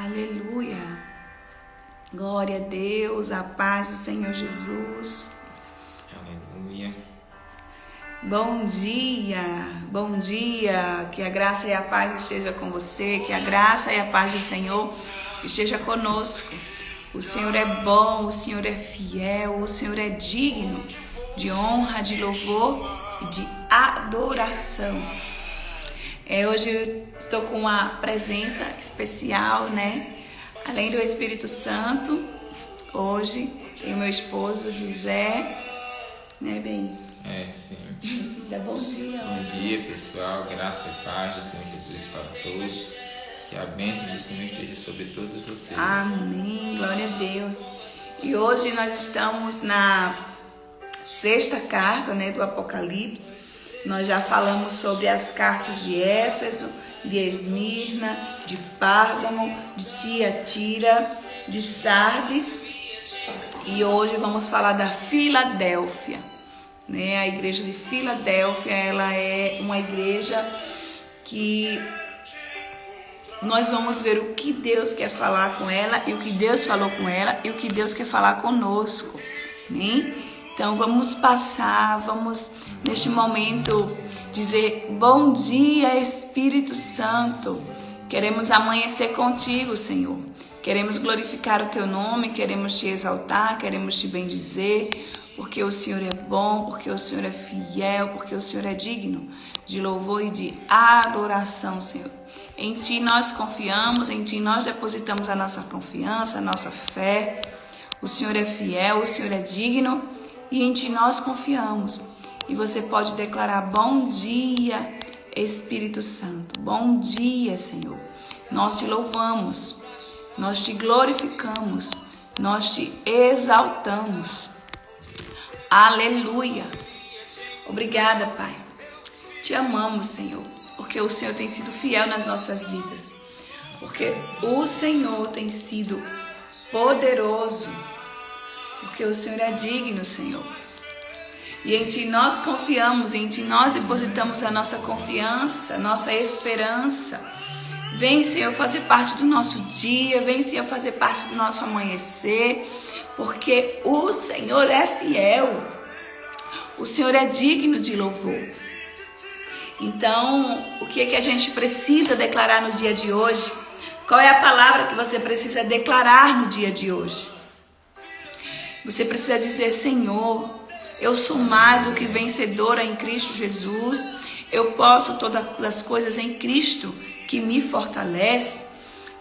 Aleluia. Glória a Deus, a paz do Senhor Jesus. Aleluia. Bom dia, que a graça e a paz esteja com você, que a graça e a paz do Senhor esteja conosco. O Senhor é bom, o Senhor é fiel, o Senhor é digno de honra, de louvor e de adoração. Hoje eu estou com uma presença especial, né? Além do Espírito Santo, hoje tem o meu esposo José, né, bem? Sim. Dá bom dia. Bom dia, pessoal. Graça e paz do Senhor Jesus para todos. Que a bênção do Senhor esteja sobre todos vocês. Amém. Glória a Deus. E hoje nós estamos na sexta carta, né, do Apocalipse. Nós já falamos sobre as cartas de Éfeso, de Esmirna, de Pérgamo, de Tiatira, de Sardes. E hoje vamos falar da Filadélfia. Né? A igreja de Filadélfia, ela é uma igreja que nós vamos ver o que Deus quer falar com ela, e o que Deus falou com ela, e o que Deus quer falar conosco. Né? Então vamos neste momento dizer: bom dia, Espírito Santo. Queremos amanhecer contigo, Senhor. Queremos glorificar o teu nome, queremos te exaltar, queremos te bendizer, porque o Senhor é bom, porque o Senhor é fiel, porque o Senhor é digno de louvor e de adoração, Senhor. Em ti nós confiamos, em ti nós depositamos a nossa confiança, a nossa fé. O Senhor é fiel, o Senhor é digno e em ti nós confiamos. E você pode declarar: bom dia, Espírito Santo. Bom dia, Senhor. Nós te louvamos, nós te glorificamos, nós te exaltamos. Aleluia. Obrigada, Pai. Te amamos, Senhor, porque o Senhor tem sido fiel nas nossas vidas. Porque o Senhor tem sido poderoso. Porque o Senhor é digno, Senhor. E em ti nós confiamos, em ti nós depositamos a nossa confiança, a nossa esperança. Vem, Senhor, fazer parte do nosso dia, vem, Senhor, fazer parte do nosso amanhecer, porque o Senhor é fiel, o Senhor é digno de louvor. Então, o que é que a gente precisa declarar no dia de hoje? Qual é a palavra que você precisa declarar no dia de hoje? Você precisa dizer: Senhor, eu sou mais do que vencedora em Cristo Jesus. Eu posso todas as coisas em Cristo que me fortalece.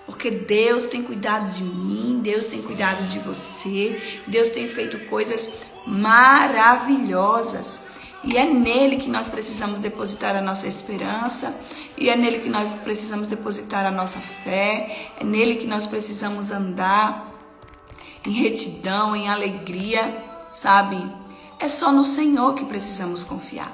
Porque Deus tem cuidado de mim, Deus tem cuidado de você. Deus tem feito coisas maravilhosas. E é nele que nós precisamos depositar a nossa esperança. E é nele que nós precisamos depositar a nossa fé. É nele que nós precisamos andar em retidão, em alegria, sabe? É só no Senhor que precisamos confiar.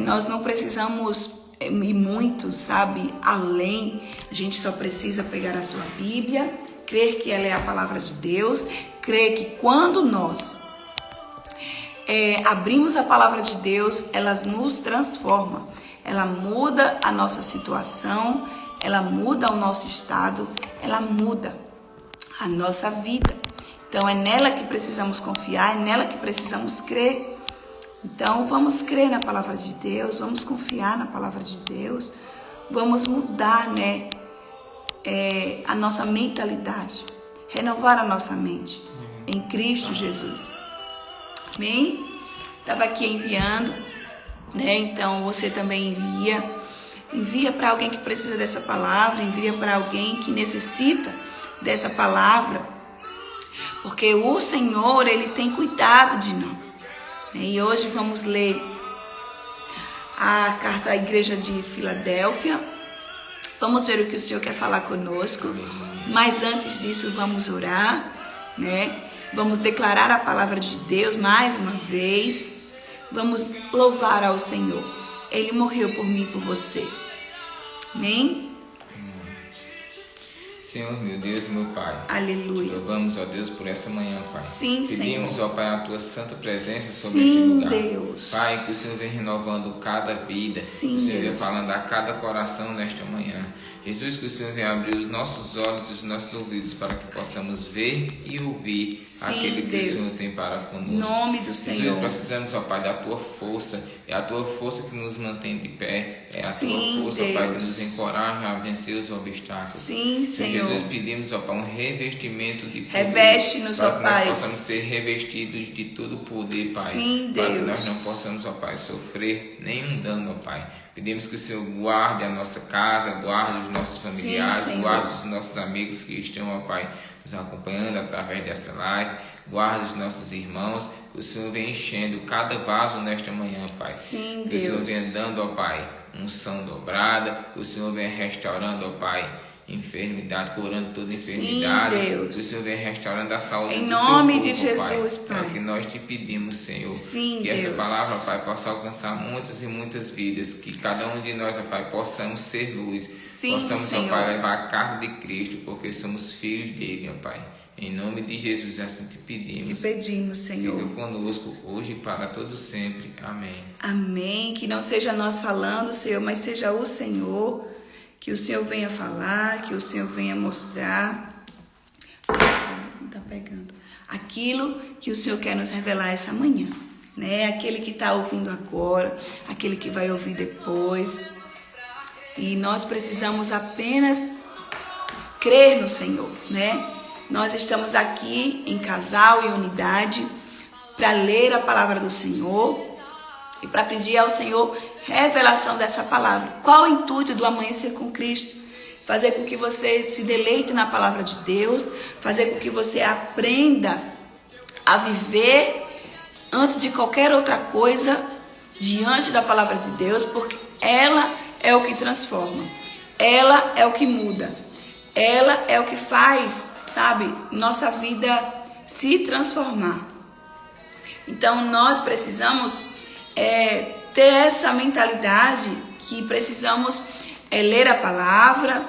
Nós não precisamos ir muito, sabe, além. A gente só precisa pegar a sua Bíblia, crer que ela é a palavra de Deus, crer que quando nós abrimos a palavra de Deus, ela nos transforma, ela muda a nossa situação, ela muda o nosso estado, ela muda a nossa vida. Então é nela que precisamos confiar, é nela que precisamos crer. Então vamos crer na palavra de Deus, vamos confiar na palavra de Deus, vamos mudar, né, a nossa mentalidade, renovar a nossa mente em Cristo Jesus. Amém? Estava aqui enviando, né? Então você também envia para alguém que precisa dessa palavra, envia para alguém que necessita dessa palavra. Porque o Senhor, Ele tem cuidado de nós. E hoje vamos ler a carta à igreja de Filadélfia. Vamos ver o que o Senhor quer falar conosco. Mas antes disso, vamos orar, né? Vamos declarar a palavra de Deus mais uma vez. Vamos louvar ao Senhor. Ele morreu por mim e por você. Amém? Senhor, meu Deus e meu Pai. Aleluia. Te louvamos, ó Deus, por esta manhã, Pai. Sim, Pedimos, Senhor. ó Pai, a tua santa presença sobre Sim, este lugar. Deus. Pai, que o Senhor venha renovando cada vida. Sim, que o Senhor venha Deus. falando a cada coração nesta manhã. Jesus, que o Senhor venha abrir os nossos olhos e os nossos ouvidos para que possamos ver e ouvir aquilo que o Senhor tem para conosco. Em nome do Senhor. Jesus, precisamos, ó Pai, da Tua força. É a Tua força que nos mantém de pé. É a Tua força, ó Pai, que nos encoraja a vencer os obstáculos. Sim, Senhor. Jesus, pedimos, ó Pai, um revestimento de poder. Reveste-nos, ó Pai. Para que nós possamos ser revestidos de todo o poder, Pai. Sim, para Deus. que nós não possamos, ó Pai, sofrer nenhum dano, ó Pai. Pedimos que o Senhor guarde a nossa casa, guarde os nossos familiares, Sim, guarde os nossos amigos que estão, ó Pai, nos acompanhando através desta live, guarde os nossos irmãos, que o Senhor venha enchendo cada vaso nesta manhã, Pai. Sim, que Deus. o Senhor venha dando, ó Pai, unção dobrada, que o Senhor venha restaurando, ó Pai, enfermidade, curando toda enfermidade. Sim, Deus. Que o Senhor venha restaurando a saúde em do nome teu de povo, Jesus, Pai. Pai. É o que nós te pedimos, Senhor. Sim, que Deus. essa palavra, Pai, possa alcançar muitas e muitas vidas. Que cada um de nós, ó Pai, possamos ser luz. Sim, possamos, Senhor. ó Pai, levar a casa de Cristo, porque somos filhos dele, ó Pai. Em nome de Jesus, assim te pedimos. Te pedimos, Senhor. Fica conosco hoje e para todo sempre. Amém. Amém. Que não seja nós falando, Senhor, mas seja o Senhor. Que o Senhor venha falar, que o Senhor venha mostrar. Não tá pegando. Aquilo que o Senhor quer nos revelar essa manhã, né? Aquele que está ouvindo agora, aquele que vai ouvir depois. E nós precisamos apenas crer no Senhor, né? Nós estamos aqui em casal e unidade para ler a palavra do Senhor e para pedir ao Senhor revelação dessa palavra. Qual o intuito do Amanhecer com Cristo? Fazer com que você se deleite na palavra de Deus, fazer com que você aprenda a viver antes de qualquer outra coisa diante da palavra de Deus, porque ela é o que transforma, ela é o que muda, ela é o que faz, sabe, nossa vida se transformar. Então nós precisamos ter essa mentalidade que precisamos ler a palavra,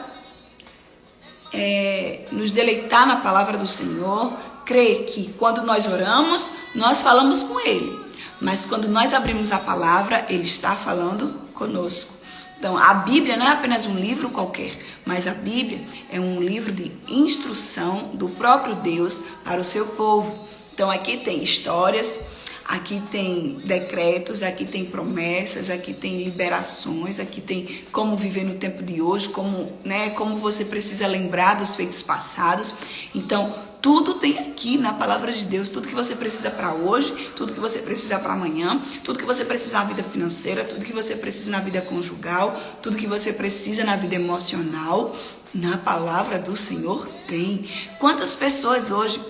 nos deleitar na palavra do Senhor, crer que quando nós oramos, nós falamos com Ele, mas quando nós abrimos a palavra, Ele está falando conosco. Então a Bíblia não é apenas um livro qualquer, mas a Bíblia é um livro de instrução do próprio Deus para o seu povo. Então aqui tem histórias, aqui tem decretos, aqui tem promessas, aqui tem liberações, aqui tem como viver no tempo de hoje, como você precisa lembrar dos feitos passados. Então, tudo tem aqui na palavra de Deus, tudo que você precisa para hoje, tudo que você precisa para amanhã, tudo que você precisa na vida financeira, tudo que você precisa na vida conjugal, tudo que você precisa na vida emocional, na palavra do Senhor tem. Quantas pessoas hoje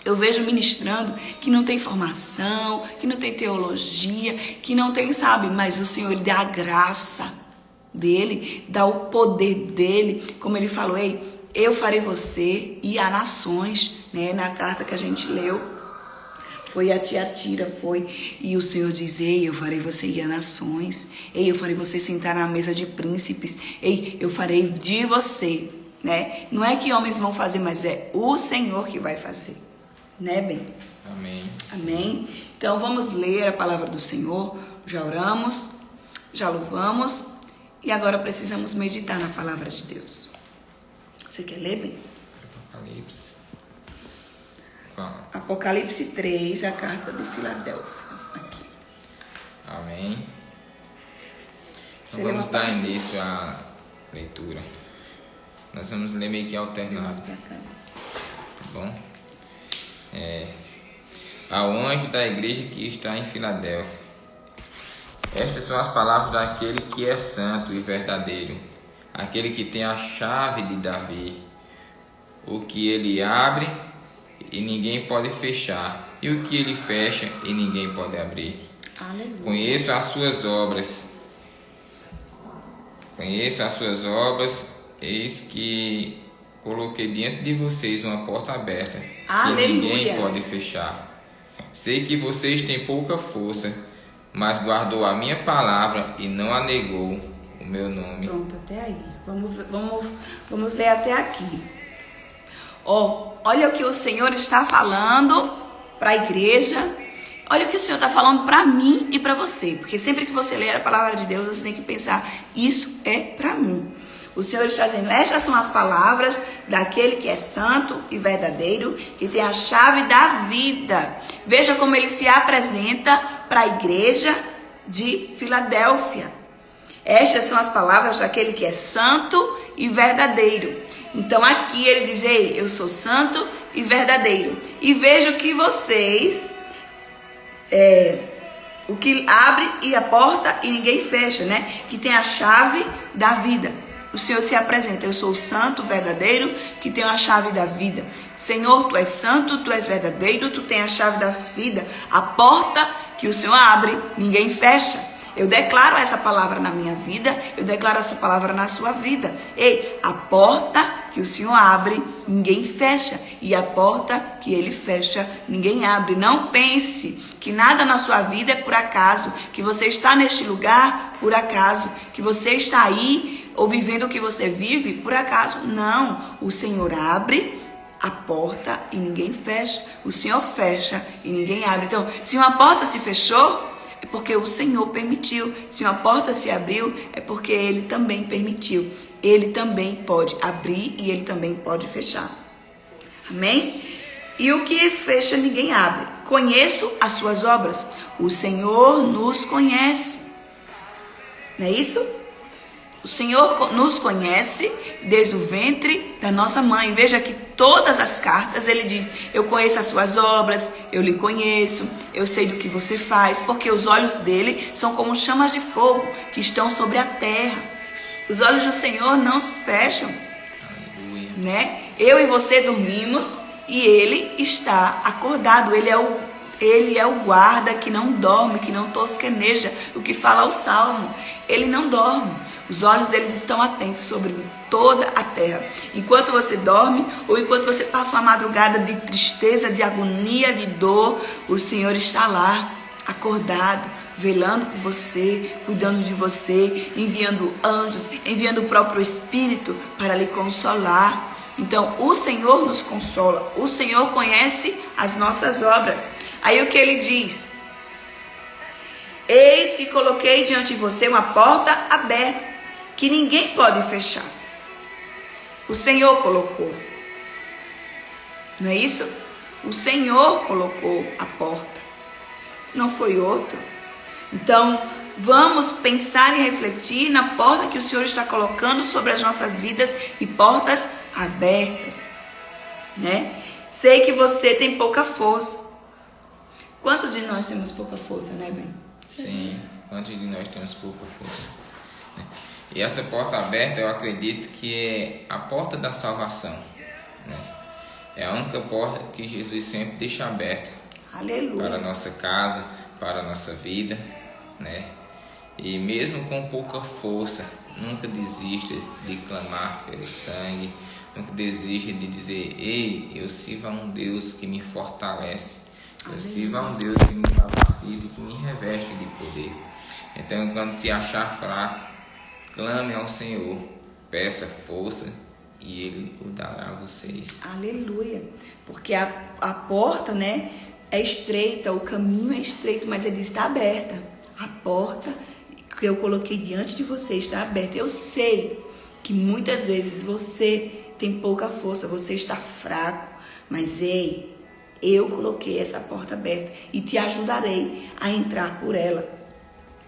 eu vejo ministrando que não tem formação, que não tem teologia, que não tem, sabe, mas o Senhor, Ele dá a graça dEle, dá o poder dEle, como Ele falou, ei, eu farei você e a nações, né? Na carta que a gente leu, foi a Tiatira, e o Senhor diz, ei, eu farei você ir a nações, ei, eu farei você sentar na mesa de príncipes, ei, eu farei de você, né? Não é que homens vão fazer, mas é o Senhor que vai fazer, né, bem? Amém. Amém? Então vamos ler a palavra do Senhor, já oramos, já louvamos, e agora precisamos meditar na palavra de Deus. Você quer ler, bem? Apocalipse. Apocalipse 3, a carta de Filadélfia. Aqui. Amém. Você Então, lê vamos uma dar parte? início à leitura. Nós vamos ler meio que alternado, Pra cá. tá bom? Ao anjo da igreja que está em Filadélfia. Estas são as palavras daquele que é santo e verdadeiro, aquele que tem a chave de Davi, o que ele abre e ninguém pode fechar, e o que ele fecha e ninguém pode abrir. Aleluia. Conheço as suas obras, eis que coloquei diante de vocês uma porta aberta, Aleluia. que ninguém pode fechar. Sei que vocês têm pouca força, mas guardou a minha palavra e não a negou o meu nome. Pronto, até aí. Vamos ler até aqui. Olha o que o Senhor está falando para a igreja. Olha o que o Senhor está falando para mim e para você. Porque sempre que você ler a palavra de Deus, você tem que pensar, isso é para mim. O Senhor está dizendo, estas são as palavras daquele que é santo e verdadeiro, que tem a chave da vida. Veja como ele se apresenta para a igreja de Filadélfia. Estas são as palavras daquele que é santo e verdadeiro. Então aqui ele diz, ei, eu sou santo e verdadeiro. E vejo que vocês, o que abre e a porta e ninguém fecha, né? Que tem a chave da vida. O Senhor se apresenta, eu sou o santo verdadeiro que tem a chave da vida. Senhor, tu és santo, tu és verdadeiro, tu tens a chave da vida. A porta que o Senhor abre, ninguém fecha. Eu declaro essa palavra na minha vida, eu declaro essa palavra na sua vida. Ei, a porta que o Senhor abre, ninguém fecha. E a porta que Ele fecha, ninguém abre. Não pense que nada na sua vida é por acaso, que você está neste lugar por acaso, que você está aí ou vivendo o que você vive por acaso. Não, o Senhor abre a porta e ninguém fecha. O Senhor fecha e ninguém abre. Então, se uma porta se fechou, é porque o Senhor permitiu. Se uma porta se abriu, é porque Ele também permitiu. Ele também pode abrir e Ele também pode fechar. Amém? E o que fecha, ninguém abre. Conheço as suas obras. O Senhor nos conhece. Não é isso? O Senhor nos conhece desde o ventre da nossa mãe. Veja que todas as cartas ele diz, eu conheço as suas obras, eu lhe conheço, eu sei do que você faz, porque os olhos dele são como chamas de fogo que estão sobre a terra. Os olhos do Senhor não se fecham, né? Eu e você dormimos e ele está acordado. Ele é o guarda que não dorme, que não tosqueneja, o que fala o Salmo. Ele não dorme. Os olhos deles estão atentos sobre toda a terra. Enquanto você dorme ou enquanto você passa uma madrugada de tristeza, de agonia, de dor, o Senhor está lá, acordado, velando por você, cuidando de você, enviando anjos, enviando o próprio Espírito para lhe consolar. Então, o Senhor nos consola, o Senhor conhece as nossas obras. Aí o que ele diz? Eis que coloquei diante de você uma porta aberta, que ninguém pode fechar. O Senhor colocou. Não é isso? O Senhor colocou a porta. Não foi outro. Então, vamos pensar e refletir na porta que o Senhor está colocando sobre as nossas vidas e portas abertas, né? Sei que você tem pouca força. Quantos de nós temos pouca força, né, Ben? Sim, quantos de nós temos pouca força? E essa porta aberta, eu acredito que é a porta da salvação, né? É a única porta que Jesus sempre deixa aberta. Aleluia. Para a nossa casa, para a nossa vida, né? E mesmo com pouca força, nunca desista de clamar pelo sangue, nunca desista de dizer, ei, eu sirvo a um Deus que me fortalece, eu sirvo a um Deus que me capacita, que me reveste de poder. Então, quando se achar fraco, clame ao Senhor, peça força e Ele o dará a vocês. Aleluia. Porque a porta, né, é estreita, o caminho é estreito, mas Ele está aberta. A porta que eu coloquei diante de você está aberta. Eu sei que muitas vezes você tem pouca força, você está fraco, mas ei, eu coloquei essa porta aberta e te ajudarei a entrar por ela.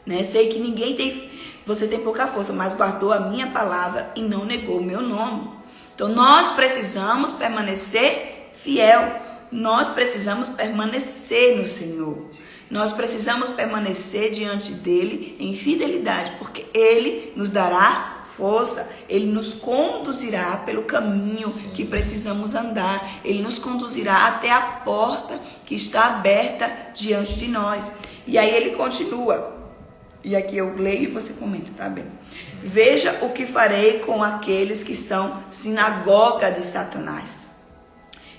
Né? Sei que você tem pouca força, mas guardou a minha palavra e não negou o meu nome. Então nós precisamos permanecer fiel. Nós precisamos permanecer no Senhor. Nós precisamos permanecer diante dele em fidelidade, porque ele nos dará força, ele nos conduzirá pelo caminho que precisamos andar, ele nos conduzirá até a porta que está aberta diante de nós. E aí ele continua, e aqui eu leio e você comenta, tá bem? Veja o que farei com aqueles que são sinagoga de Satanás,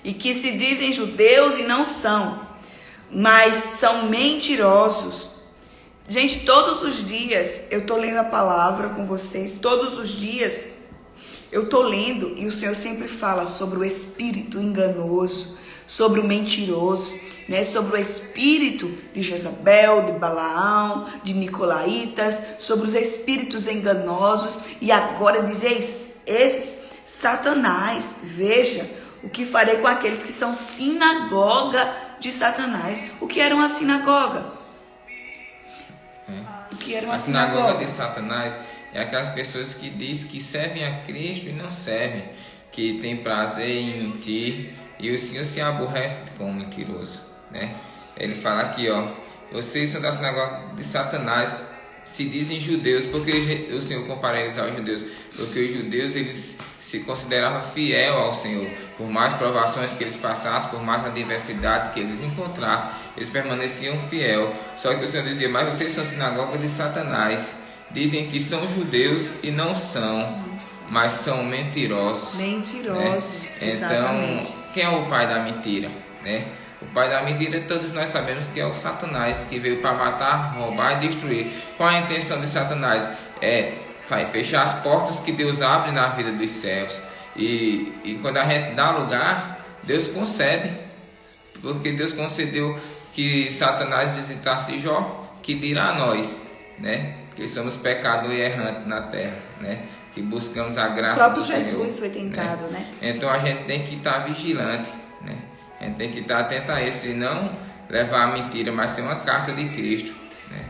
e que se dizem judeus e não são, mas são mentirosos. Gente, todos os dias eu tô lendo a palavra com vocês, todos os dias eu tô lendo e o Senhor sempre fala sobre o espírito enganoso, sobre o mentiroso, né? Sobre o espírito de Jezabel, de Balaão, de Nicolaítas, sobre os espíritos enganosos. E agora diz: esses Satanás, veja o que farei com aqueles que são sinagoga de Satanás. O que era uma sinagoga? O que era uma sinagoga de Satanás é aquelas pessoas que dizem que servem a Cristo e não servem, que tem prazer em mentir, e o Senhor se aborrece com o mentiroso, né? Ele fala aqui, ó: vocês são da sinagoga de Satanás, se dizem judeus, porque o Senhor compara eles aos judeus, porque os judeus eles se consideravam fiel ao Senhor, por mais provações que eles passassem, por mais adversidade que eles encontrassem, eles permaneciam fiel. Só que o Senhor dizia: mas vocês são sinagoga de Satanás, dizem que são judeus e não são, mas são mentirosos. Mentirosos, né? exatamente. Então, quem é o pai da mentira, né? O pai da mentira, todos nós sabemos que é o Satanás, que veio para matar, roubar e destruir. Qual a intenção de Satanás? Vai fechar as portas que Deus abre na vida dos servos. E quando a gente dá lugar, Deus concede. Porque Deus concedeu que Satanás visitasse Jó, que dirá a nós, né? Que somos pecadores e errantes na terra, né? Que buscamos a graça do Senhor. O próprio Jesus foi tentado, né? Então a gente tem que estar vigilante, né? A gente tem que estar atento a isso e não levar a mentira, mas ser uma carta de Cristo, né?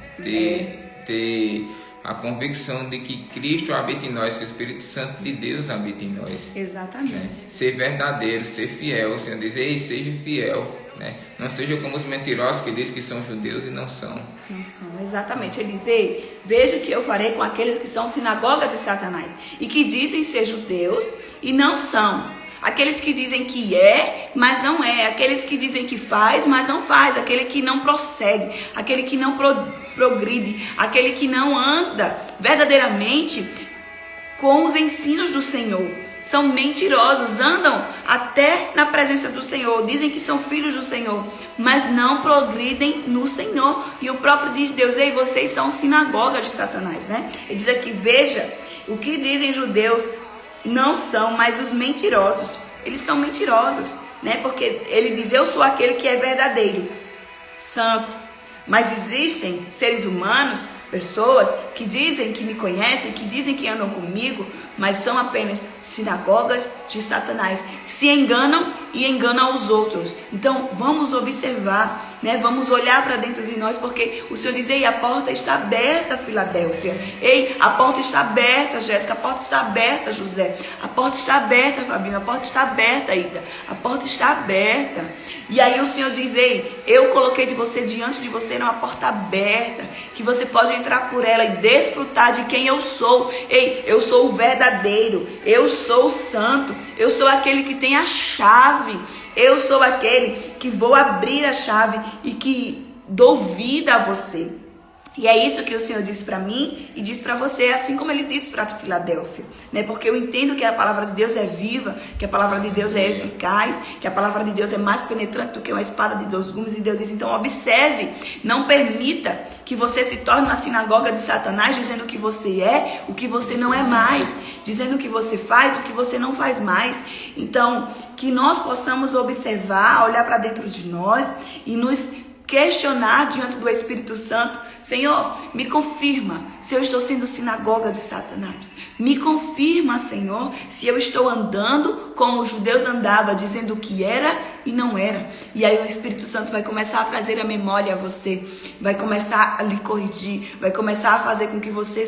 Ter a convicção de que Cristo habita em nós, que o Espírito Santo de Deus habita em nós. Exatamente. Né? Ser verdadeiro, ser fiel. O Senhor diz: ei, seja fiel. Né? Não seja como os mentirosos que dizem que são judeus e não são. Não são, exatamente. Ele diz: ei, veja o que eu farei com aqueles que são sinagoga de Satanás e que dizem ser judeus e não são. Aqueles que dizem que é, mas não é. Aqueles que dizem que faz, mas não faz. Aquele que não prossegue. Aquele que não progride. Aquele que não anda verdadeiramente com os ensinos do Senhor. São mentirosos. Andam até na presença do Senhor. Dizem que são filhos do Senhor, mas não progridem no Senhor. E o próprio diz Deus: ei, vocês são sinagoga de Satanás, né? Ele diz aqui: veja, o que dizem judeus não são, mas os mentirosos. Eles são mentirosos, né? Porque ele diz: eu sou aquele que é verdadeiro, santo. Mas existem seres humanos, pessoas que dizem que me conhecem, que dizem que andam comigo, mas são apenas sinagogas de Satanás. Se enganam e enganam aos outros. Então vamos observar, né? Vamos olhar para dentro de nós, porque o Senhor diz: ei, a porta está aberta, Filadélfia. Ei, a porta está aberta, Jéssica. A porta está aberta, José. A porta está aberta, Fabinho. A porta está aberta, Ida. A porta está aberta. E aí o Senhor diz: ei, eu coloquei diante de você uma porta aberta, que você pode entrar por ela e desfrutar de quem eu sou. Ei, eu sou o verdadeiro, eu sou o santo, eu sou aquele que tem a chave, eu sou aquele que vou abrir a chave e que dou vida a você. E é isso que o Senhor disse para mim e diz para você, assim como ele disse para Filadélfia, né? Porque eu entendo que a palavra de Deus é viva, que a palavra de Deus é eficaz, que a palavra de Deus é mais penetrante do que uma espada de 2 gumes. E Deus diz: então observe, não permita que você se torne uma sinagoga de Satanás, dizendo que você é o que você não é mais, dizendo que você faz o que você não faz mais. Então, que nós possamos observar, olhar para dentro de nós e nos questionar diante do Espírito Santo: Senhor, me confirma se eu estou sendo sinagoga de Satanás. Me confirma, Senhor, se eu estou andando como os judeus andavam, dizendo que era e não era. E aí o Espírito Santo vai começar a trazer a memória a você, vai começar a lhe corrigir, vai começar a fazer com que você,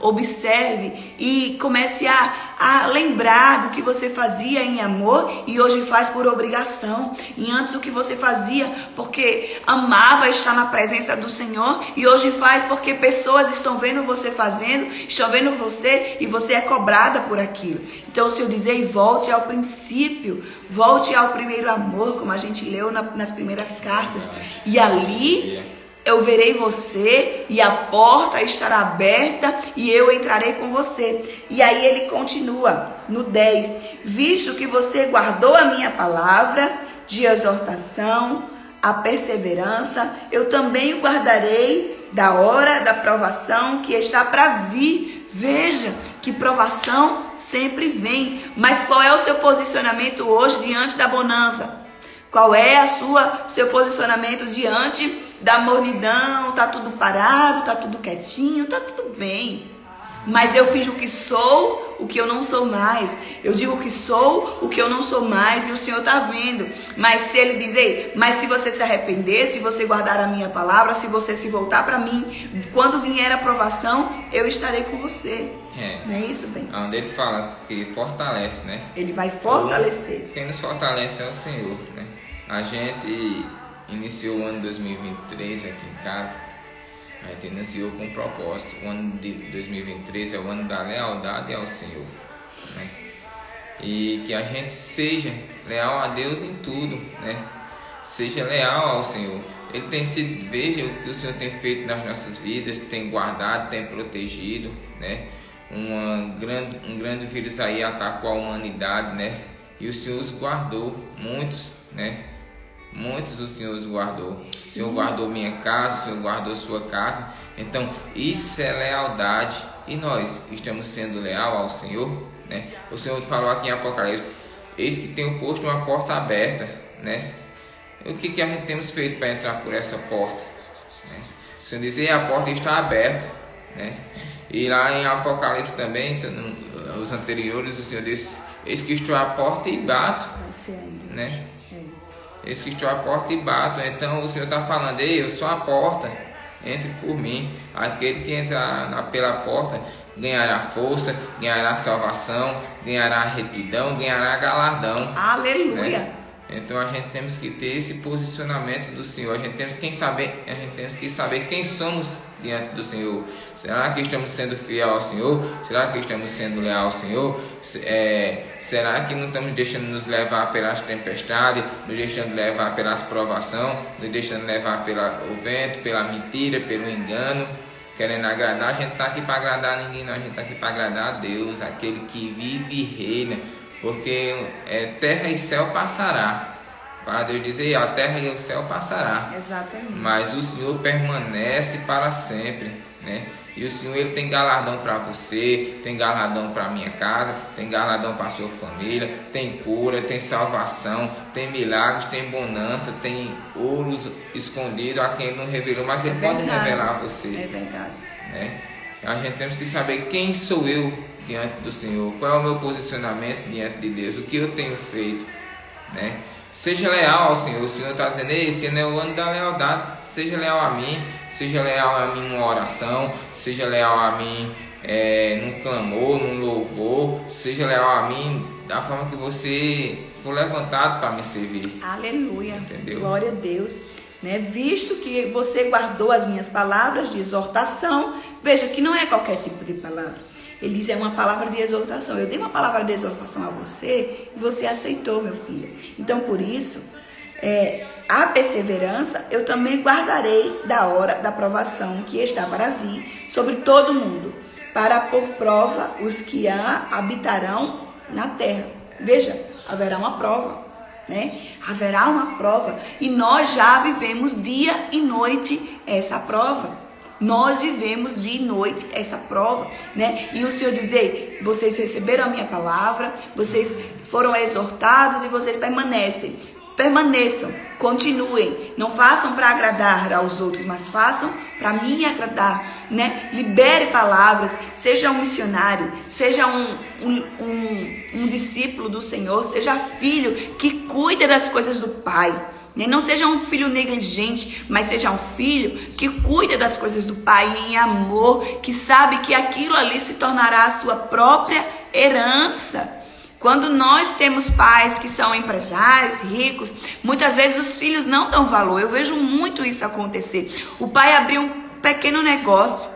observe e comece a lembrar do que você fazia em amor e hoje faz por obrigação. E antes o que você fazia porque amava estar na presença do Senhor e hoje faz porque pessoas estão vendo você fazendo, estão vendo você e você é cobrada por aquilo. Então o Senhor diz: ei, volte ao princípio, volte ao primeiro amor, como a gente leu nas primeiras cartas. E ali eu verei você e a porta estará aberta e eu entrarei com você. E aí ele continua no 10: visto que você guardou a minha palavra de exortação, a perseverança, eu também o guardarei da hora da provação que está para vir. Veja que provação sempre vem, mas qual é o seu posicionamento hoje diante da bonança? Qual é seu posicionamento diante da mornidão? Tá tudo parado, tá tudo quietinho, tá tudo bem. Mas eu finjo que sou o que eu não sou mais. Eu digo que sou o que eu não sou mais e o Senhor está vendo. Mas se Ele dizer, mas se você se arrepender, se você guardar a minha palavra, se você se voltar para mim, quando vier a provação, eu estarei com você. Não é isso, bem? Onde ele fala que fortalece, né? Ele vai fortalecer. Quem nos fortalece é o Senhor, né? A gente iniciou o ano 2023 aqui em casa. A gente iniciou com um propósito. O ano de 2023 é o ano da lealdade ao Senhor, né? E que a gente seja leal a Deus em tudo, né? Seja leal ao Senhor. Ele tem sido, veja o que o Senhor tem feito nas nossas vidas, tem guardado, tem protegido, né? Um grande vírus aí atacou a humanidade, né? E o Senhor os guardou, muitos, né? Muitos o Senhor os guardou. O Senhor guardou minha casa, o Senhor guardou sua casa. Então isso é lealdade. E nós estamos sendo leal ao Senhor, né? O Senhor falou aqui em Apocalipse: eis que tenho posto uma porta aberta, né? E o que a gente temos feito para entrar por essa porta, né? O Senhor diz: a porta está aberta, né? E lá em Apocalipse também, os anteriores, o Senhor disse: eis que estou à porta e bato, né? Eis que estou à porta e bato. Então o Senhor está falando: ei, eu sou a porta, entre por mim. Aquele que entra pela porta ganhará força, ganhará salvação, ganhará retidão, ganhará galardão. Aleluia! Né? Então a gente temos que ter esse posicionamento do Senhor. A gente temos que saber quem somos diante do Senhor. Será que estamos sendo fiel ao Senhor? Será que estamos sendo leal ao Senhor? Será que não estamos deixando nos levar pelas tempestades, nos deixando levar pelas provações, nos deixando levar pelo vento, pela mentira, pelo engano, querendo agradar? A gente está aqui para agradar ninguém, não. A gente está aqui para agradar a Deus, aquele que vive e reina. Porque terra e céu passará. Para Deus dizer: a terra e o céu passará. Exatamente. Mas o Senhor permanece para sempre, né? E o Senhor, Ele tem galardão para você, tem galardão para a minha casa, tem galardão para a sua família, tem cura, tem salvação, tem milagres, tem bonança, tem ouros escondidos a quem Ele não revelou, mas Ele pode revelar a você. É verdade. Né? A gente temos que saber quem sou eu diante do Senhor, qual é o meu posicionamento diante de Deus, o que eu tenho feito, né? Seja leal ao Senhor. O Senhor está dizendo: esse ano é o ano da lealdade. Seja leal a mim, seja leal a mim numa oração, seja leal a mim num clamor, num louvor, seja leal a mim da forma que você for levantado para me servir. Aleluia. Entendeu? Glória a Deus. Né? Visto que você guardou as minhas palavras de exortação, veja que não é qualquer tipo de palavra. Ele diz: é uma palavra de exortação. Eu dei uma palavra de exortação a você e você aceitou, meu filho. Então, por isso, a perseverança eu também guardarei da hora da provação que está para vir sobre todo mundo, para pôr prova os que a habitarão na terra. Veja, haverá uma prova, né? Haverá uma prova. E nós já vivemos dia e noite essa prova. Nós vivemos dia e noite essa prova, né? E o Senhor diz: ei, vocês receberam a minha palavra, vocês foram exortados e vocês permanecem. Permaneçam, continuem. Não façam para agradar aos outros, mas façam para mim agradar, né? Libere palavras, seja um missionário, seja um discípulo do Senhor, seja filho que cuida das coisas do Pai. Não seja um filho negligente, mas seja um filho que cuida das coisas do Pai em amor, que sabe que aquilo ali se tornará a sua própria herança. Quando nós temos pais que são empresários, ricos, muitas vezes os filhos não dão valor. Eu vejo muito isso acontecer. O pai abriu um pequeno negócio,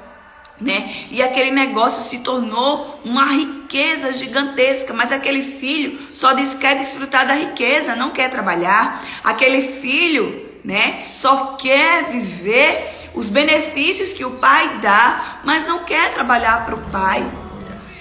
né? E aquele negócio se tornou uma riqueza gigantesca, mas aquele filho só quer desfrutar da riqueza, não quer trabalhar. Aquele filho, né, só quer viver os benefícios que o pai dá, mas não quer trabalhar para o pai.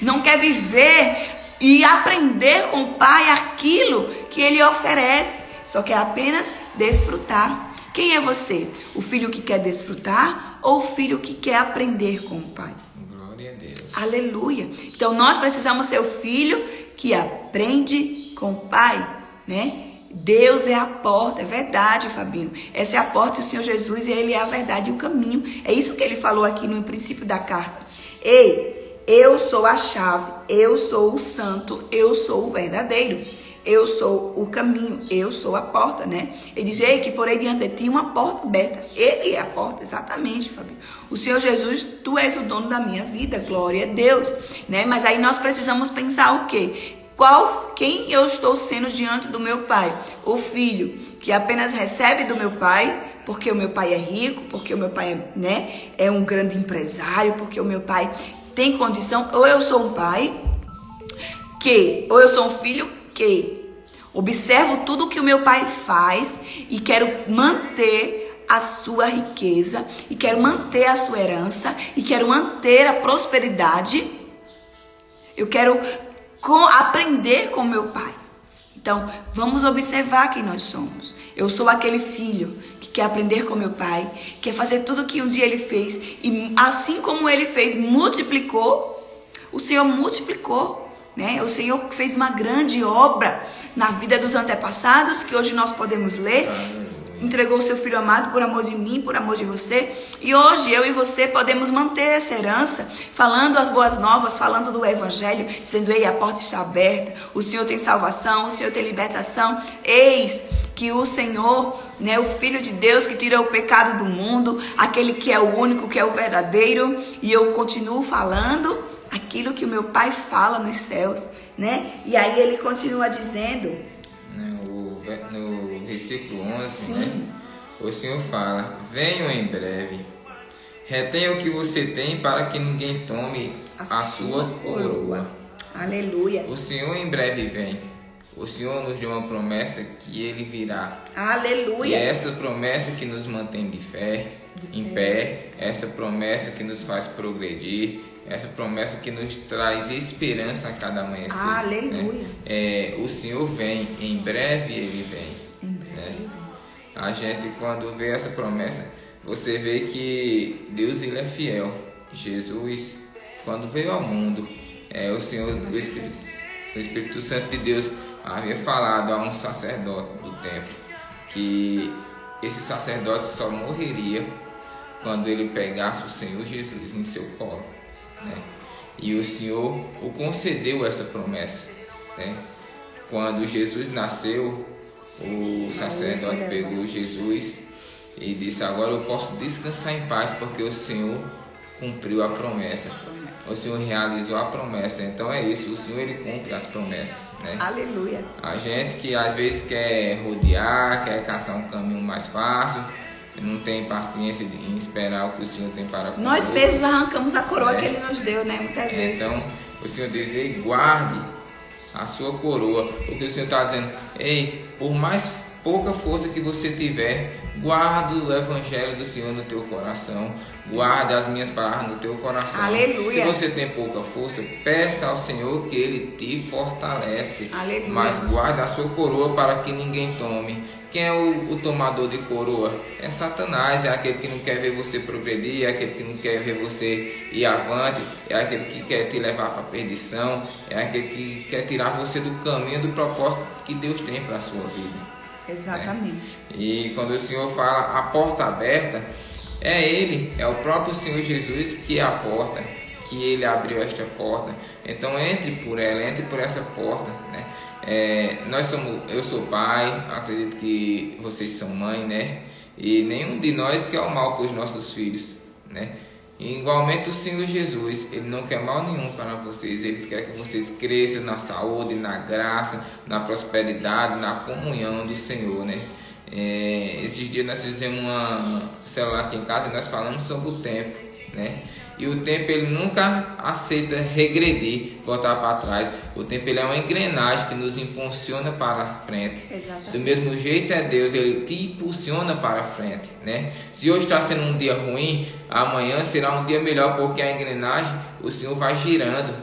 Não quer viver e aprender com o pai aquilo que ele oferece, só quer apenas desfrutar. Quem é você? O filho que quer desfrutar ou o filho que quer aprender com o Pai? Glória a Deus. Aleluia. Então nós precisamos ser o filho que aprende com o Pai, né? Deus é a porta, é verdade, Fabinho. Essa é a porta e o Senhor Jesus, Ele é a verdade e o caminho. É isso que Ele falou aqui no princípio da carta. Ei, eu sou a chave, eu sou o santo, eu sou o verdadeiro. Eu sou o caminho, eu sou a porta, né? Ele diz, ei, que porém diante de ti uma porta aberta. Ele é a porta, exatamente, Fabinho. O Senhor Jesus, tu és o dono da minha vida, glória a Deus, né? Mas aí nós precisamos pensar o quê? Quem eu estou sendo diante do meu pai? O filho que apenas recebe do meu pai, porque o meu pai é rico, porque o meu pai é um grande empresário, porque o meu pai tem condição, ou eu sou um pai ou eu sou um filho que observo tudo que o meu pai faz e quero manter a sua riqueza, e quero manter a sua herança, e quero manter a prosperidade. Eu quero aprender com meu pai. Então, vamos observar quem nós somos. Eu sou aquele filho que quer aprender com meu pai, quer fazer tudo que um dia ele fez, e assim como ele fez, multiplicou, o Senhor multiplicou, né? O Senhor fez uma grande obra na vida dos antepassados, que hoje nós podemos ler. Entregou o seu Filho amado por amor de mim, por amor de você. E hoje eu e você podemos manter essa herança, falando as boas novas, falando do Evangelho, dizendo, ei, a porta está aberta, o Senhor tem salvação, o Senhor tem libertação. Eis que o Senhor, né, o Filho de Deus que tira o pecado do mundo, aquele que é o único, que é o verdadeiro. E eu continuo falando aquilo que o meu Pai fala nos céus, né? E aí ele continua dizendo... No versículo 11, sim, né? O Senhor fala, venho em breve, retenha o que você tem para que ninguém tome a sua coroa. Aleluia. O Senhor em breve vem. O Senhor nos deu uma promessa que Ele virá. Aleluia. E é essa promessa que nos mantém em pé, essa promessa que nos faz progredir, essa promessa que nos traz esperança a cada amanhecer. Aleluia. Né? O Senhor vem, em breve Ele vem. Em breve. Né? A gente, quando vê essa promessa, você vê que Deus ele é fiel. Jesus, quando veio ao mundo, o Senhor, o Espírito Santo de Deus havia falado a um sacerdote do templo que esse sacerdote só morreria quando ele pegasse o Senhor Jesus em seu colo, né? E o Senhor o concedeu essa promessa, né? Quando Jesus nasceu, o sacerdote pegou Jesus e disse, agora eu posso descansar em paz, porque o Senhor cumpriu a promessa. O Senhor realizou a promessa. Então é isso, o Senhor ele cumpre as promessas, né? Aleluia. A gente que às vezes quer rodear, quer caçar um caminho mais fácil, não tem paciência em esperar o que o Senhor tem para conosco. Nós mesmos arrancamos a coroa que Ele nos deu, né? Muitas vezes. Então o Senhor diz, ei, guarde a sua coroa. O que o Senhor está dizendo, ei, por mais pouca força que você tiver, guarda o Evangelho do Senhor no teu coração, guarda as minhas palavras no teu coração. Aleluia. Se você tem pouca força, peça ao Senhor que Ele te fortalece. Aleluia. Mas guarda a sua coroa para que ninguém tome. Quem é o tomador de coroa? É Satanás, é aquele que não quer ver você progredir, é aquele que não quer ver você ir avante, é aquele que quer te levar para a perdição, é aquele que quer tirar você do caminho, do propósito que Deus tem para a sua vida. Exatamente. Né? E quando o Senhor fala a porta aberta, é Ele, é o próprio Senhor Jesus que é a porta, que Ele abriu esta porta. Então entre por ela, entre por essa porta, né? Eu sou pai, acredito que vocês são mãe, né? E nenhum de nós quer o mal para os nossos filhos, né? E igualmente o Senhor Jesus, Ele não quer mal nenhum para vocês. Ele quer que vocês cresçam na saúde, na graça, na prosperidade, na comunhão do Senhor, né? Esses dias nós fizemos uma célula aqui em casa e nós falamos sobre o tempo, né? E o tempo ele nunca aceita regredir, voltar para trás. O tempo ele é uma engrenagem que nos impulsiona para a frente. Exatamente. Do mesmo jeito é Deus, Ele te impulsiona para a frente, né? Se hoje está sendo um dia ruim, amanhã será um dia melhor, porque a engrenagem, o Senhor vai girando,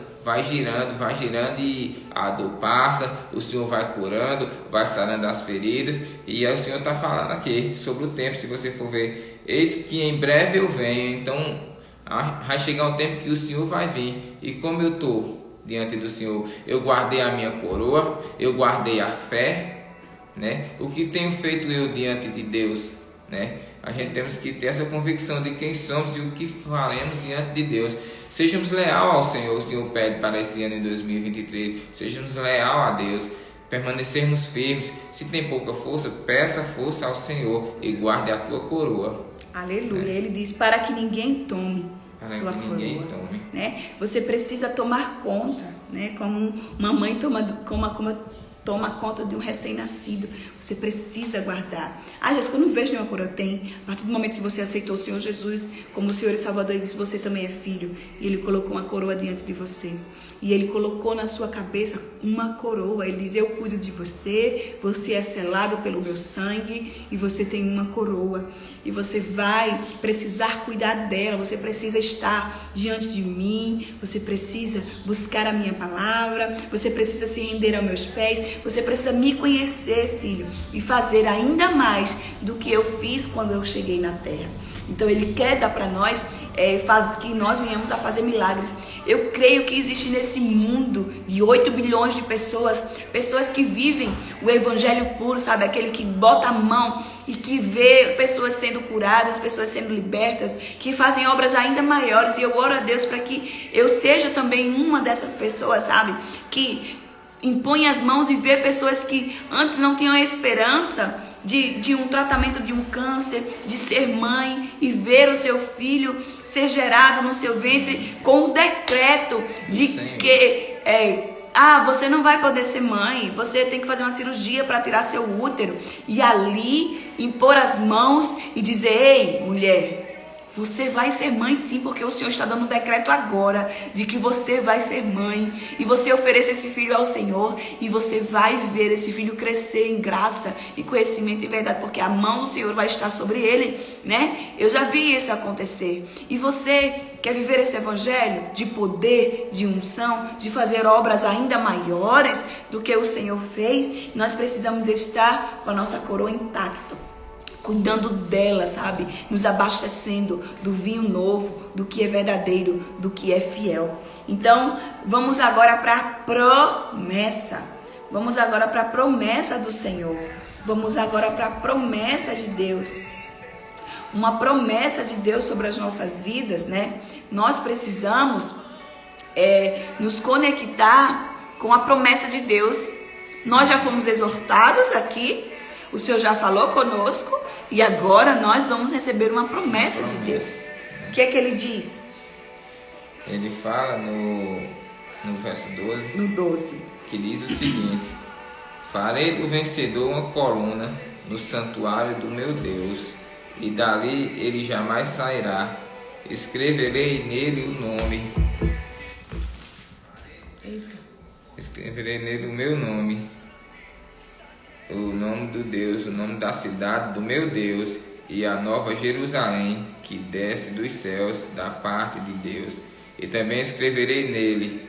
e a dor passa, o Senhor vai curando, vai sarando as feridas. E o Senhor está falando aqui sobre o tempo, se você for ver, eis que em breve eu venho. Então vai chegar um tempo que o Senhor vai vir. E como eu estou diante do Senhor, eu guardei a minha coroa, eu guardei a fé, né? O que tenho feito eu diante de Deus, né? A gente temos que ter essa convicção de quem somos e o que faremos diante de Deus. Sejamos leal ao Senhor, o Senhor pede para esse ano em 2023. Sejamos leal a Deus, permanecermos firmes. Se tem pouca força, peça força ao Senhor e guarde a tua coroa. Aleluia. Ele diz para que ninguém tome sua que coroa. Ninguém tome. Né? Você precisa tomar conta, né? Como uma mãe toma conta de um recém-nascido. Você precisa guardar. Jéssica, eu não vejo nenhuma coroa. Tem. A partir do momento que você aceitou o Senhor Jesus como o Senhor e Salvador, Ele disse, você também é filho. E Ele colocou uma coroa diante de você. E Ele colocou na sua cabeça uma coroa. Ele diz, eu cuido de você, você é selado pelo meu sangue e você tem uma coroa. E você vai precisar cuidar dela, você precisa estar diante de mim, você precisa buscar a minha palavra, você precisa se render aos meus pés, você precisa me conhecer, filho, e fazer ainda mais do que eu fiz quando eu cheguei na terra. Então Ele quer dar para nós, que nós venhamos a fazer milagres. Eu creio que existe nesse mundo de 8 bilhões de pessoas que vivem o evangelho puro, sabe? Aquele que bota a mão e que vê pessoas sendo curadas, pessoas sendo libertas, que fazem obras ainda maiores. E eu oro a Deus para que eu seja também uma dessas pessoas, sabe? Que impõe as mãos e vê pessoas que antes não tinham esperança de um tratamento de um câncer, de ser mãe e ver o seu filho ser gerado no seu ventre com o decreto de que você não vai poder ser mãe, você tem que fazer uma cirurgia para tirar seu útero. E ali impor as mãos e dizer, ei, mulher, você vai ser mãe sim, porque o Senhor está dando um decreto agora de que você vai ser mãe. E você oferece esse filho ao Senhor e você vai ver esse filho crescer em graça e conhecimento e verdade, porque a mão do Senhor vai estar sobre ele, né? Eu já vi isso acontecer. E você quer viver esse evangelho de poder, de unção, de fazer obras ainda maiores do que o Senhor fez? Nós precisamos estar com a nossa coroa intacta, cuidando dela, sabe? Nos abastecendo do vinho novo, do que é verdadeiro, do que é fiel. Então, vamos agora para a promessa. Vamos agora para a promessa do Senhor. Vamos agora para a promessa de Deus. Uma promessa de Deus sobre as nossas vidas, né? Nós precisamos nos conectar com a promessa de Deus. Nós já fomos exortados aqui, o Senhor já falou conosco e agora nós vamos receber uma promessa de Deus. O que é que Ele diz? Ele fala no verso 12. No 12. Que diz o seguinte: farei do vencedor uma coluna no santuário do meu Deus, e dali ele jamais sairá. Escreverei nele o nome. Escreverei nele o meu nome, o nome do Deus, o nome da cidade do meu Deus, e a nova Jerusalém que desce dos céus da parte de Deus. E também escreverei nele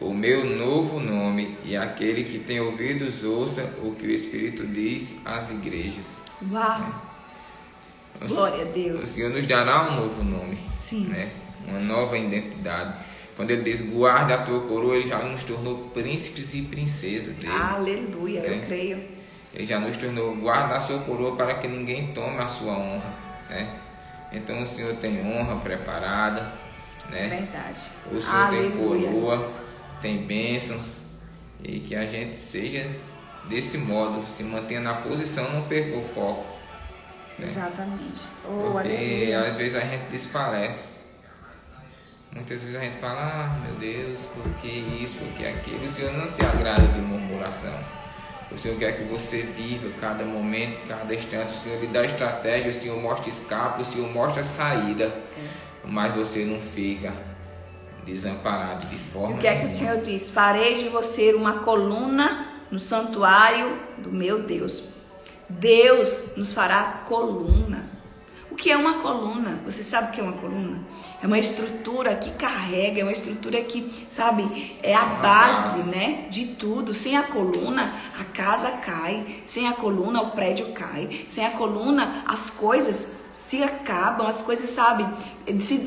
o meu novo nome, e aquele que tem ouvidos ouça o que o Espírito diz às igrejas. Uau! Glória a Deus. O Senhor nos dará um novo nome. Sim. Né? Uma nova identidade. Quando Ele diz guarda a tua coroa, Ele já nos tornou príncipes e princesas dele. Aleluia, eu creio. Ele já nos tornou guarda a sua coroa para que ninguém tome a sua honra, né? Então o Senhor tem honra preparada, né? Verdade. O Senhor tem coroa, tem bênçãos, e que a gente seja desse modo, se mantenha na posição, não perca o foco, né? Exatamente. Porque às vezes a gente desfalece. Muitas vezes a gente fala, meu Deus, por que isso, por que aquilo? O Senhor não se agrada de murmuração. O Senhor quer que você viva cada momento, cada instante. O Senhor lhe dá estratégia, o Senhor mostra escape, o Senhor mostra saída. Mas você não fica desamparado de forma nenhuma. O que é que o Senhor diz? Farei de você uma coluna no santuário do meu Deus. Deus nos fará coluna. O que é uma coluna? Você sabe o que é uma coluna? É uma estrutura que carrega, é uma estrutura que, sabe, é a base, né, de tudo. Sem a coluna, a casa cai. Sem a coluna, o prédio cai. Sem a coluna, as coisas se acabam, as coisas, sabe,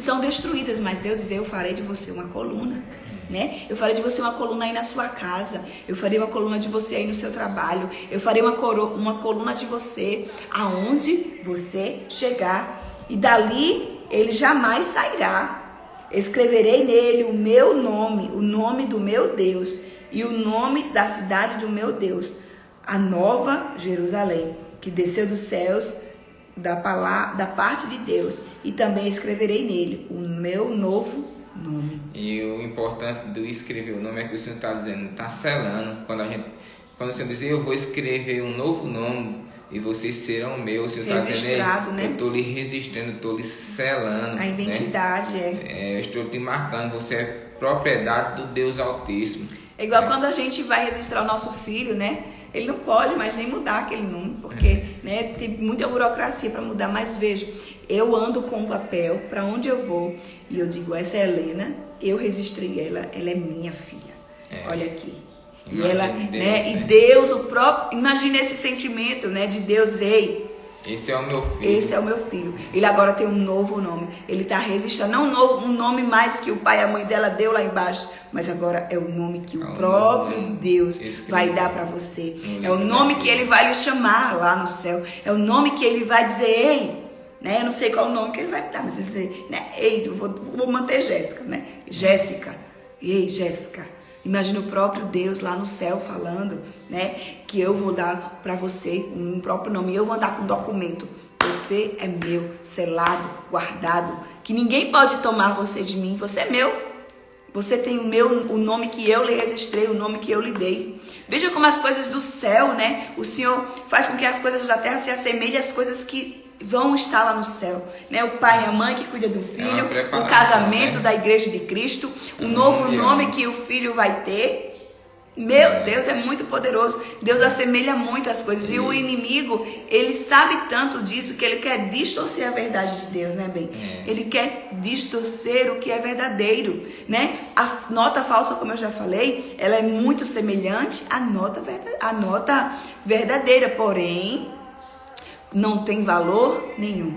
são destruídas. Mas Deus diz, eu farei de você uma coluna. né? Eu farei de você uma coluna aí na sua casa. Eu farei uma coluna de você aí no seu trabalho. Eu farei uma coluna de você aonde você chegar. E dali ele jamais sairá. Escreverei nele o meu nome, o nome do meu Deus e o nome da cidade do meu Deus, a nova Jerusalém, que desceu dos céus da parte de Deus, e também escreverei nele o meu novo nome. E o importante do escrever o nome é que o Senhor está dizendo, está selando. Quando o Senhor diz, eu vou escrever um novo nome e vocês serão meus, o Senhor está dizendo, né? Eu estou lhe registrando, estou lhe selando. A identidade, né? Eu estou te marcando, você é propriedade do Deus Altíssimo. É igual quando a gente vai registrar o nosso filho, né? Ele não pode mais nem mudar aquele nome, porque né, tem muita burocracia para mudar. Mas veja, eu ando com o papel para onde eu vou e eu digo, essa é a Helena, eu registrei ela é minha filha. Olha aqui. E ela, Deus, né? E Deus, o próprio, imagine esse sentimento, né, de Deus, ei, esse é o meu filho. Esse é o meu filho. Ele agora tem um novo nome. Ele está registrando, não um nome mais que o pai e a mãe dela deu lá embaixo, mas agora é o nome que o próprio Deus vai dar para você. É o nome que ele vai lhe chamar lá no céu. É o nome que ele vai dizer, ei, né? Eu não sei qual o nome que ele vai me dar, mas ele vai dizer, né? Ei, eu vou manter Jéssica, né? Jéssica. Ei, Jéssica. Imagina o próprio Deus lá no céu falando, né? Que eu vou dar para você um próprio nome. Eu vou andar com documento. Você é meu, selado, guardado. Que ninguém pode tomar você de mim. Você é meu. Você tem o nome que eu lhe registrei, o nome que eu lhe dei. Veja como as coisas do céu, né? O Senhor faz com que as coisas da terra se assemelhem às coisas que vão estar lá no céu, né? O pai e a mãe que cuida do filho, o casamento, né, da igreja de Cristo, o novo nome que o filho vai ter. Meu Deus, é muito poderoso. Deus assemelha muito as coisas. E o inimigo, ele sabe tanto disso que ele quer distorcer a verdade de Deus, né, bem? Ele quer distorcer o que é verdadeiro, né? A nota falsa, como eu já falei, ela é muito semelhante à nota verdadeira, porém não tem valor nenhum,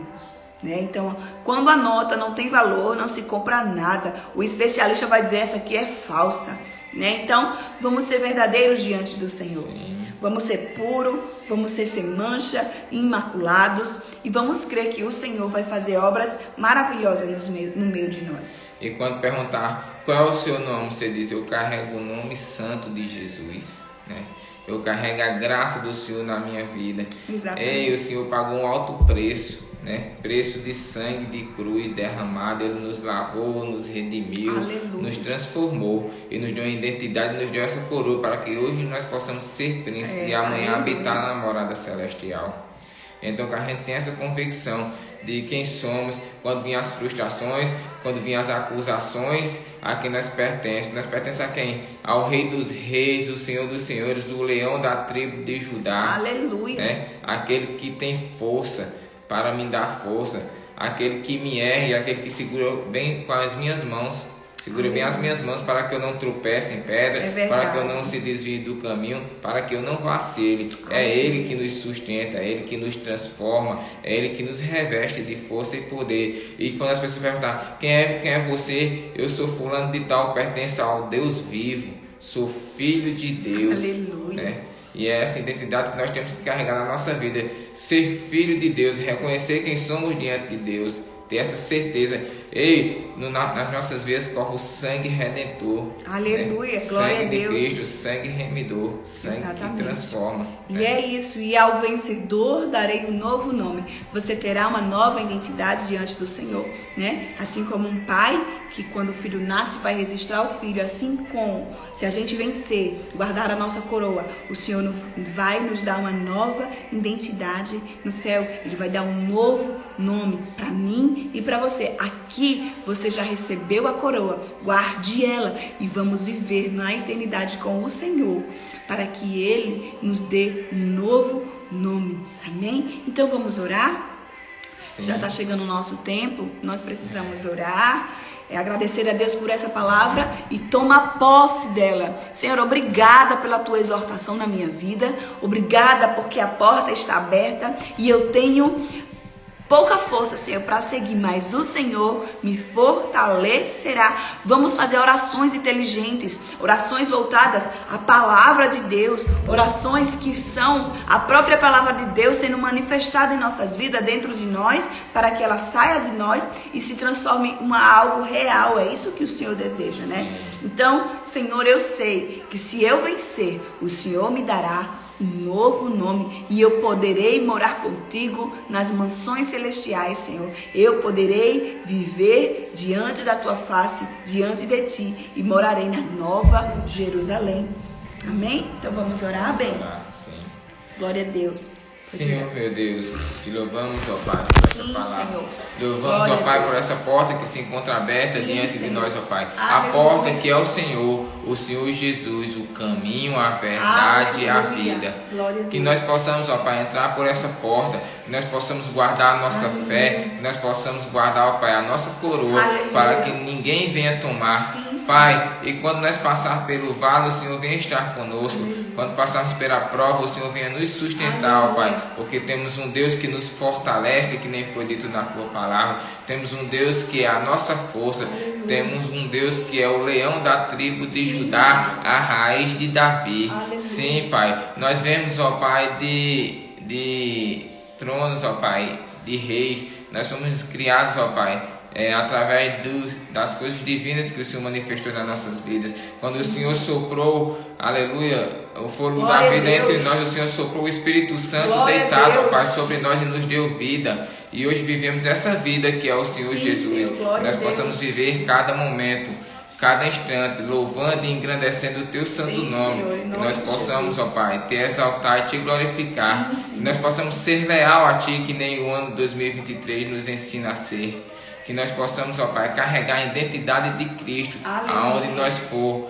né? Então, quando a nota não tem valor, não se compra nada. O especialista vai dizer, essa aqui é falsa, né? Então, vamos ser verdadeiros diante do Senhor. Sim. Vamos ser puros, vamos ser sem mancha, imaculados, e vamos crer que o Senhor vai fazer obras maravilhosas no meio de nós. E quando perguntar qual é o seu nome, você diz, eu carrego o nome santo de Jesus, né? Eu carrego a graça do Senhor na minha vida. Exatamente. Ei, o Senhor pagou um alto preço, né? Preço de sangue de cruz derramado. Ele nos lavou, nos redimiu, aleluia, nos transformou e nos deu uma identidade, nos deu essa coroa para que hoje nós possamos ser príncipes e amanhã habitar na morada celestial. Então que a gente tem essa convicção de quem somos, quando vinham as frustrações, quando vinham as acusações, a quem nós pertencemos. Nós pertencemos a quem? Ao Rei dos Reis, o Senhor dos Senhores, o Leão da tribo de Judá. Aleluia. Né? Aquele que tem força para me dar força, aquele que me ergue, aquele que segura bem com as minhas mãos. Segura bem as minhas mãos para que eu não tropece em pedra, para que eu não se desvie do caminho, para que eu não vacile. É Ele que nos sustenta, é Ele que nos transforma, é Ele que nos reveste de força e poder. E quando as pessoas perguntam, quem é você? Eu sou fulano de tal, pertenço ao Deus vivo, sou filho de Deus. Aleluia. Né? E é essa identidade que nós temos que carregar na nossa vida. Ser filho de Deus, reconhecer quem somos diante de Deus, ter essa certeza. Ei, nas nossas vidas corre o sangue redentor. Aleluia, né? Glória a Deus. Sangue de Cristo, sangue remidor, sangue exatamente, que transforma. E é isso, e ao vencedor darei um novo nome. Você terá uma nova identidade diante do Senhor, né? Assim como um pai que quando o filho nasce vai registrar o filho, assim como se a gente vencer, guardar a nossa coroa, o Senhor vai nos dar uma nova identidade no céu. Ele vai dar um novo nome para mim e para você. Aqui você já recebeu a coroa, guarde ela e vamos viver na eternidade com o Senhor, para que Ele nos dê um novo nome. Amém? Então vamos orar? Sim. Já está chegando o nosso tempo, nós precisamos orar. Agradecer a Deus por essa palavra e tomar posse dela. Senhor, obrigada pela tua exortação na minha vida. Obrigada porque a porta está aberta e eu tenho pouca força, Senhor, para seguir, mas o Senhor me fortalecerá. Vamos fazer orações inteligentes, orações voltadas à palavra de Deus, orações que são a própria palavra de Deus sendo manifestada em nossas vidas, dentro de nós, para que ela saia de nós e se transforme em algo real. É isso que o Senhor deseja, né? Então, Senhor, eu sei que se eu vencer, o Senhor me dará um novo nome e eu poderei morar contigo nas mansões celestiais, Senhor. Eu poderei viver diante da tua face, diante de ti, e morarei na Nova Jerusalém. Amém? Então vamos orar, bem? Glória a Deus. Senhor, meu Deus, te louvamos, ó Pai, por essa palavra. Senhor. Louvamos, ó Pai, por essa porta que se encontra aberta diante de nós, ó Pai. Aleluia. A porta que é o Senhor Jesus, o caminho, a verdade e a vida. Que nós possamos, ó Pai, entrar por essa porta, que nós possamos guardar a nossa fé, que nós possamos guardar, ó Pai, a nossa coroa, para que ninguém venha tomar. Pai, e quando nós passarmos pelo vale, o Senhor venha estar conosco. Quando passarmos pela prova, o Senhor venha nos sustentar, ó Pai. Porque temos um Deus que nos fortalece, que nem foi dito na tua palavra. Temos um Deus que é a nossa força. Temos um Deus que é o leão da tribo de Judá, a raiz de Davi. Sim, Pai. Nós vemos, ó Pai, de tronos, ó Pai, de reis. Nós somos criados, ó Pai, através das coisas divinas que o Senhor manifestou nas nossas vidas. Quando o Senhor soprou, aleluia, o fogo da vida entre nós, o Senhor soprou o Espírito Santo deitado, ó Pai, sobre nós e nos deu vida. E hoje vivemos essa vida que é o Senhor Jesus. Que nós possamos viver cada momento, cada instante, louvando e engrandecendo o Teu santo nome. Senhor, que nós possamos, ó Pai, te exaltar e te glorificar. Que nós possamos ser leal a Ti, que nem o ano 2023 nos ensina a ser. Que nós possamos, ó Pai, carregar a identidade de Cristo, aonde nós for,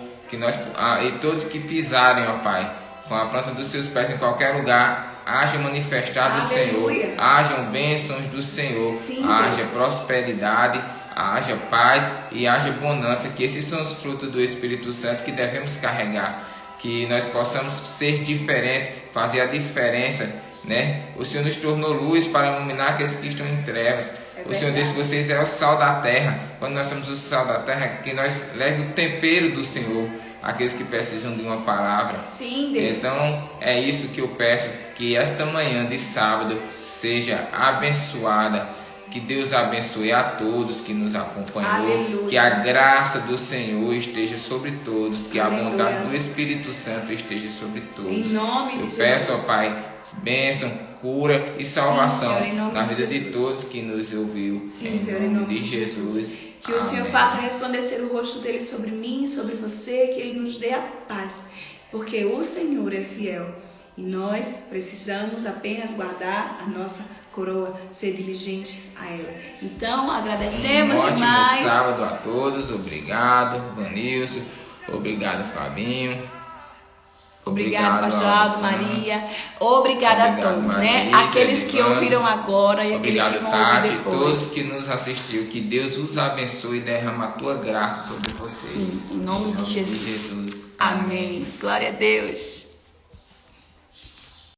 e todos que pisarem, ó Pai, com a planta dos seus pés em qualquer lugar, haja manifestado o Senhor, hajam bênçãos do Senhor, haja prosperidade, haja paz e haja bonança, que esses são os frutos do Espírito Santo que devemos carregar, que nós possamos ser diferentes, fazer a diferença, né? O Senhor nos tornou luz para iluminar aqueles que estão em trevas. O Senhor disse que vocês é o sal da terra. Quando nós somos o sal da terra, que nós levemos o tempero do Senhor àqueles que precisam de uma palavra. Sim, Deus. Então é isso que eu peço, que esta manhã de sábado seja abençoada. Que Deus abençoe a todos que nos acompanhou. Aleluia. Que a graça do Senhor esteja sobre todos. Que a bondade do Espírito Santo esteja sobre todos. Em nome de Eu Jesus. peço, ó Pai, bênção, cura e salvação, Senhor, em nome na de vida de Jesus. todos que nos ouviu. Sim, Senhor, em nome de Jesus. Que o Senhor faça resplandecer o rosto dele sobre mim, sobre você, que ele nos dê a paz. Porque o Senhor é fiel. E nós precisamos apenas guardar a nossa coroa, ser diligentes a ela. Então, agradecemos demais. Ótimo sábado a todos. Obrigado, Vanilson. Obrigado, Fabinho. Obrigado, pastor Aldo, Maria. Obrigado a todos, Maria, né? Aqueles que ouviram agora e aqueles que vão ouvir Tati, depois. todos que nos assistiu. Que Deus os abençoe e derrama a tua graça sobre vocês. Sim, em nome de Jesus. Amém. Glória a Deus.